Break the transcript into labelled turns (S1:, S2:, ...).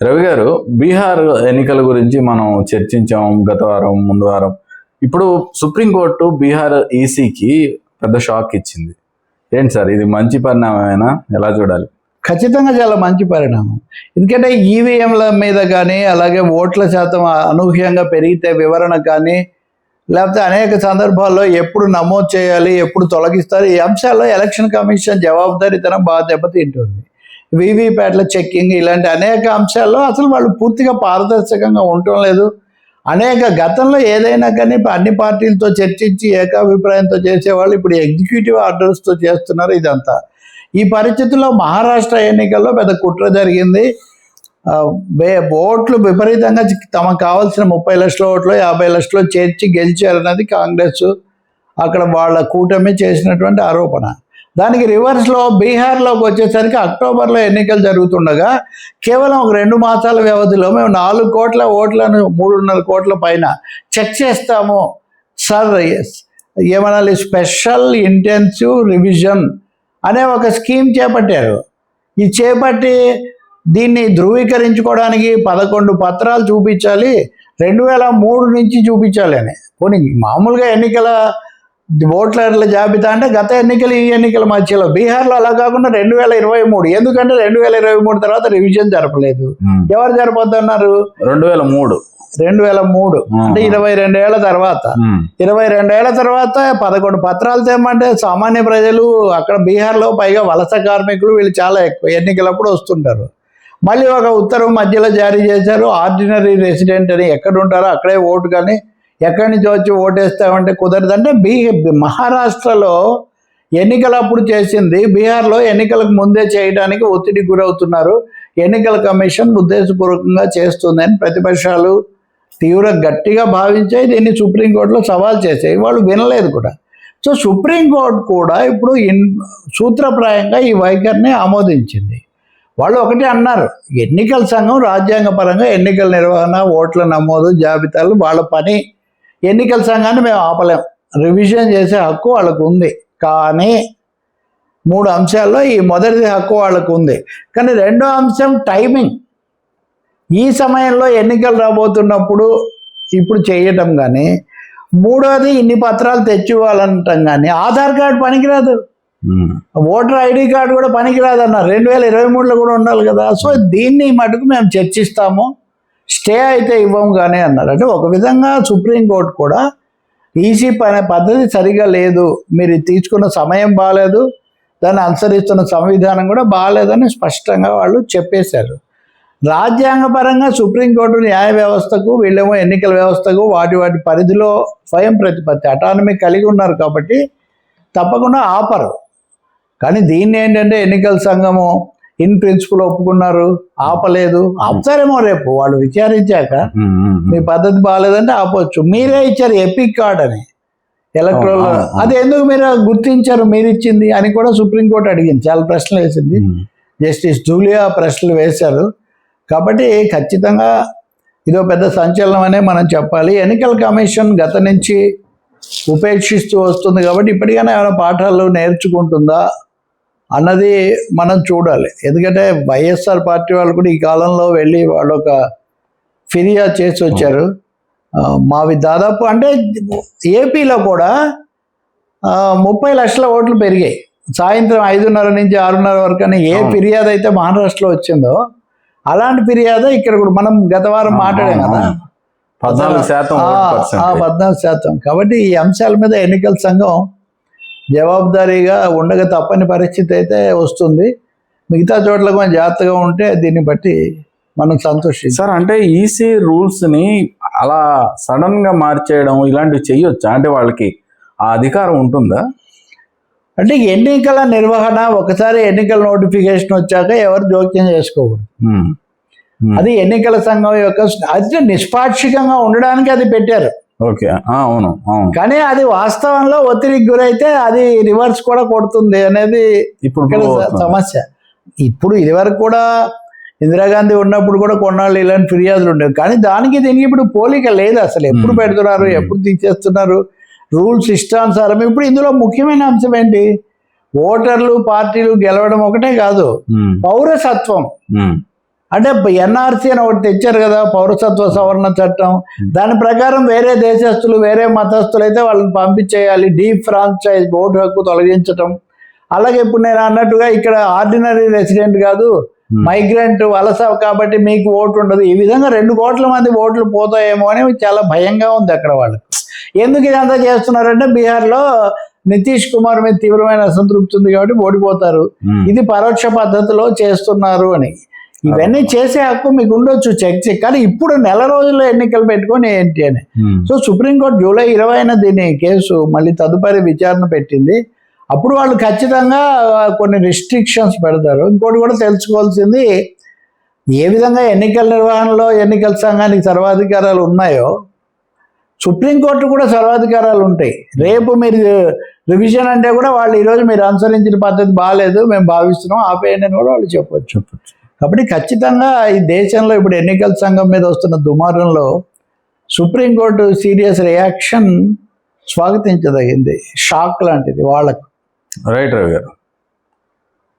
S1: రవి గారు, బీహార్ ఎన్నికల గురించి మనం చర్చించాం గత వారం, ముందు వారం. ఇప్పుడు సుప్రీంకోర్టు బీహార్ ఈసీకి పెద్ద షాక్ ఇచ్చింది. ఏంటి సార్, ఇది మంచి పరిణామమేనా? ఎలా చూడాలి?
S2: ఖచ్చితంగా చాలా మంచి పరిణామం. ఎందుకంటే ఈవీఎంల మీద కానీ, అలాగే ఓట్ల శాతం అనూహ్యంగా పెరిగితే వివరణ కానీ, లేకపోతే అనేక సందర్భాల్లో ఎప్పుడు నమోదు చేయాలి, ఎప్పుడు తొలగిస్తారు, ఈ అంశాల్లో ఎలక్షన్ కమిషన్ జవాబుదారీతనం బాగా దెబ్బతింటుంది. వీవీప్యాట్ల చెక్కింగ్ ఇలాంటి అనేక అంశాల్లో అసలు వాళ్ళు పూర్తిగా పారదర్శకంగా ఉండటం లేదు. అనేక గతంలో ఏదైనా కానీ అన్ని పార్టీలతో చర్చించి ఏకాభిప్రాయంతో చేసేవాళ్ళు ఇప్పుడు ఎగ్జిక్యూటివ్ ఆర్డర్స్తో చేస్తున్నారు ఇదంతా. ఈ పరిస్థితుల్లో మహారాష్ట్ర ఎన్నికల్లో పెద్ద కుట్ర జరిగింది. ఓట్లు విపరీతంగా తమకు కావాల్సిన 30 లక్షల ఓట్లు 50 లక్షలు చేర్చి గెలిచారన్నది కాంగ్రెస్, అక్కడ వాళ్ళ కూటమి చేసినటువంటి ఆరోపణ. దానికి రివర్స్లో బీహార్లోకి వచ్చేసరికి అక్టోబర్లో ఎన్నికలు జరుగుతుండగా కేవలం ఒక 2 మాసాల వ్యవధిలో మేము 4 కోట్ల ఓట్లను 3.5 కోట్ల పైన చెక్ చేస్తాము సార్, ఏమనాలి, స్పెషల్ ఇంటెన్సివ్ రివిజన్ అనే ఒక స్కీమ్ చేపట్టారు. ఇది చేపట్టి దీన్ని ధృవీకరించుకోవడానికి 11 పత్రాలు చూపించాలి, 2003 నుంచి చూపించాలి అని. పోనీ మామూలుగా ఎన్నికల ఓటర్ల జాబితా అంటే గత ఎన్నికలు ఈ ఎన్నికల మధ్యలో, బీహార్లో అలా కాకుండా 2023. ఎందుకంటే 2023 తర్వాత రివిజన్ జరపలేదు. ఎవరు జరపొద్దన్నారు? 2003 అంటే 22 ఏళ్ల తర్వాత. 22 ఏళ్ల తర్వాత 11 పత్రాలు తేమంటే సామాన్య ప్రజలు అక్కడ బీహార్లో, పైగా వలస కార్మికులు, వీళ్ళు చాలా ఎక్కువ ఎన్నికలప్పుడు వస్తుంటారు. మళ్ళీ ఒక ఉత్తర్వు మధ్యలో జారీ చేశారు, ఆర్డినరీ రెసిడెంట్ అని, ఎక్కడ ఉంటారో అక్కడే ఓటు, కానీ ఎక్కడి నుంచి వచ్చి ఓటేస్తామంటే కుదరదంటే. మహారాష్ట్రలో ఎన్నికలప్పుడు చేసింది బీహార్లో ఎన్నికలకు ముందే చేయడానికి ఒత్తిడికి గురవుతున్నారు. ఎన్నికల కమిషన్ ఉద్దేశపూర్వకంగా చేస్తుందని ప్రతిపక్షాలు గట్టిగా భావించాయి. దీన్ని సుప్రీంకోర్టులో సవాల్ చేసాయి, వాళ్ళు వినలేదు కూడా. సో సుప్రీంకోర్టు కూడా ఇప్పుడు సూత్రప్రాయంగా ఈ వైఖరిని ఆమోదించింది. వాళ్ళు ఒకటి అన్నారు, ఎన్నికల సంఘం రాజ్యాంగపరంగా ఎన్నికల నిర్వహణ, ఓట్ల నమోదు, జాబితాలు వాళ్ళ పని. ఎన్నికల సంఘాన్ని మేము ఆపలేం, రివిజన్ చేసే హక్కు వాళ్ళకు ఉంది. కానీ 3 అంశాల్లో ఈ మొదటిది హక్కు వాళ్ళకు ఉంది. కానీ రెండో అంశం టైమింగ్. ఈ సమయంలో ఎన్నికలు రాబోతున్నప్పుడు ఇప్పుడు చేయటం కానీ, మూడోది ఇన్ని పత్రాలు తెచ్చివ్వాలంటాం కానీ, ఆధార్ కార్డు పనికిరాదు, ఓటర్ ఐడి కార్డు కూడా పనికిరాదు అన్నారు. 2023లో కూడా ఉండాలి కదా. సో దీన్ని మటుకు మేము చర్చిస్తాము, స్టే అయితే ఇవ్వము కానీ అన్నారు. అంటే ఒక విధంగా సుప్రీంకోర్టు కూడా ఈసీ పద్ధతి సరిగా లేదు, మీరు తీసుకున్న సమయం బాగాలేదు, దాన్ని అనుసరిస్తున్న సంవిధానం కూడా బాగాలేదని స్పష్టంగా వాళ్ళు చెప్పేశారు. రాజ్యాంగపరంగా సుప్రీంకోర్టు న్యాయ వ్యవస్థకు, వీళ్ళేమో ఎన్నికల వ్యవస్థకు వాటి పరిధిలో స్వయం ప్రతిపత్తి, అటానమీ కలిగి ఉన్నారు కాబట్టి తప్పకుండా ఆపరు. కానీ దీన్ని ఏంటంటే ఎన్నికల సంఘము ఇన్ ప్రిన్సిపల్ ఒప్పుకున్నారు, ఆపలేదు. ఆపుతారేమో రేపు వాళ్ళు విచారించాక, మీ పద్ధతి బాగాలేదంటే ఆపవచ్చు. మీరే ఇచ్చారు ఎపిక్ కార్డ్ అని ఎలక్ట్రల్, అది ఎందుకు మీరు గుర్తించారు మీరు ఇచ్చింది అని కూడా సుప్రీంకోర్టు అడిగింది, చాలా ప్రశ్నలు వేసింది. జస్టిస్ జూలియా ప్రశ్నలు వేశారు. కాబట్టి ఖచ్చితంగా ఇదో పెద్ద సంచలనం అనే మనం చెప్పాలి. ఎన్నికల కమిషన్ గత నుంచి ఉపేక్షిస్తూ వస్తుంది కాబట్టి ఇప్పటికైనా ఏమైనా పాఠాలు నేర్చుకుంటుందా అన్నది మనం చూడాలి. ఎందుకంటే వైఎస్ఆర్ పార్టీ వాళ్ళు కూడా ఈ కాలంలో వెళ్ళి వాళ్ళు ఒక ఫిర్యాదు చేసి వచ్చారు. మావి దాదాపు అంటే ఏపీలో కూడా 30 లక్షల ఓట్లు పెరిగాయి సాయంత్రం 5:30 నుంచి 6:30 వరకు అని. ఏ ఫిర్యాదు అయితే మహారాష్ట్రలో వచ్చిందో అలాంటి ఫిర్యాదు ఇక్కడ కూడా మనం గత వారం మాట్లాడాం కదా, 14%. కాబట్టి ఈ అంశాల మీద ఎన్నికల సంఘం జవాబుదారీగా ఉండగా తప్పని పరిస్థితి అయితే వస్తుంది. మిగతా చోట్ల కొంచెం జాగ్రత్తగా ఉంటే దీన్ని బట్టి మనం సంతోషిస్తాం.
S1: సార్, అంటే ఈసీ రూల్స్ని అలా సడన్గా మార్చేయడం ఇలాంటివి చేయొచ్చా? అంటే వాళ్ళకి ఆ అధికారం ఉంటుందా?
S2: అంటే ఎన్నికల నిర్వహణ ఒకసారి ఎన్నికల నోటిఫికేషన్ వచ్చాక ఎవరు జోక్యం చేసుకోకూడదు. అది ఎన్నికల సంఘం యొక్క అది నిష్పాక్షికంగా ఉండడానికి అది పెట్టారు.
S1: ఓకే, అవును.
S2: కానీ అది వాస్తవంలో ఒత్తిడికి గురైతే అది రివర్స్ కూడా కొడుతుంది అనేది ఇప్పుడు సమస్య. ఇప్పుడు ఇదివరకు కూడా ఇందిరాగాంధీ ఉన్నప్పుడు కూడా కొన్నాళ్ళు ఇలాంటి ఫిర్యాదులు ఉండేవి. కానీ దానికి దీనికి ఇప్పుడు పోలిక లేదు. అసలు ఎప్పుడు పెడుతున్నారు, ఎప్పుడు తీసేస్తున్నారు, రూల్స్ ఇష్టానుసారం. ఇప్పుడు ఇందులో ముఖ్యమైన అంశం ఏంటి, ఓటర్లు పార్టీలు గెలవడం ఒకటే కాదు, పౌరసత్వం. అంటే ఎన్ఆర్సీ అని ఒకటి తెచ్చారు కదా, పౌరసత్వ సవరణ చట్టం. దాని ప్రకారం వేరే దేశస్తులు వేరే మతస్థులు అయితే వాళ్ళని పంపించేయాలి, డీఫ్రాంచైజ్, ఓటు హక్కు తొలగించటం. అలాగే ఇప్పుడు నేను అన్నట్టుగా ఇక్కడ ఆర్డినరీ రెసిడెంట్ కాదు, మైగ్రెంట్ వలస కాబట్టి మీకు ఓటు ఉండదు. ఈ విధంగా 2 కోట్ల మంది ఓట్లు పోతాయేమో అని చాలా భయంగా ఉంది అక్కడ వాళ్ళకి. ఎందుకు ఇదంతా చేస్తున్నారంటే బీహార్లో నితీష్ కుమార్ మీద తీవ్రమైన అసంతృప్తి ఉంది కాబట్టి ఓడిపోతారు, ఇది పరోక్ష పద్ధతిలో చేస్తున్నారు అని. ఇవన్నీ చేసే హక్కు మీకు ఉండొచ్చు, చెక్ కానీ ఇప్పుడు నెల రోజుల్లో ఎన్నికలు పెట్టుకొని ఏంటి అని. సో సుప్రీంకోర్టు జూలై 20న దీని కేసు మళ్ళీ తదుపరి విచారణ పెట్టింది. అప్పుడు వాళ్ళు ఖచ్చితంగా కొన్ని రిస్ట్రిక్షన్స్ పెడతారు. ఇంకోటి కూడా తెలుసుకోవాల్సింది, ఏ విధంగా ఎన్నికల నిర్వహణలో ఎన్నికల సంఘానికి సర్వాధికారాలు ఉన్నాయో సుప్రీంకోర్టు కూడా సర్వాధికారాలు ఉంటాయి. రేపు మీరు రివిజన్ అంటే కూడా వాళ్ళు ఈరోజు మీరు అనుసరించిన పద్ధతి బాగాలేదు, మేము భావిస్తున్నాం, ఆపేయండి అని కూడా వాళ్ళు చెప్పొచ్చు. కాబట్టి ఖచ్చితంగా ఈ దేశంలో ఇప్పుడు ఎన్నికల సంఘం మీద వస్తున్న దుమారంలో సుప్రీంకోర్టు సీరియస్ రియాక్షన్ స్వాగతించదగింది, షాక్ లాంటిది వాళ్ళకు.
S1: రైట్ రవి గారు.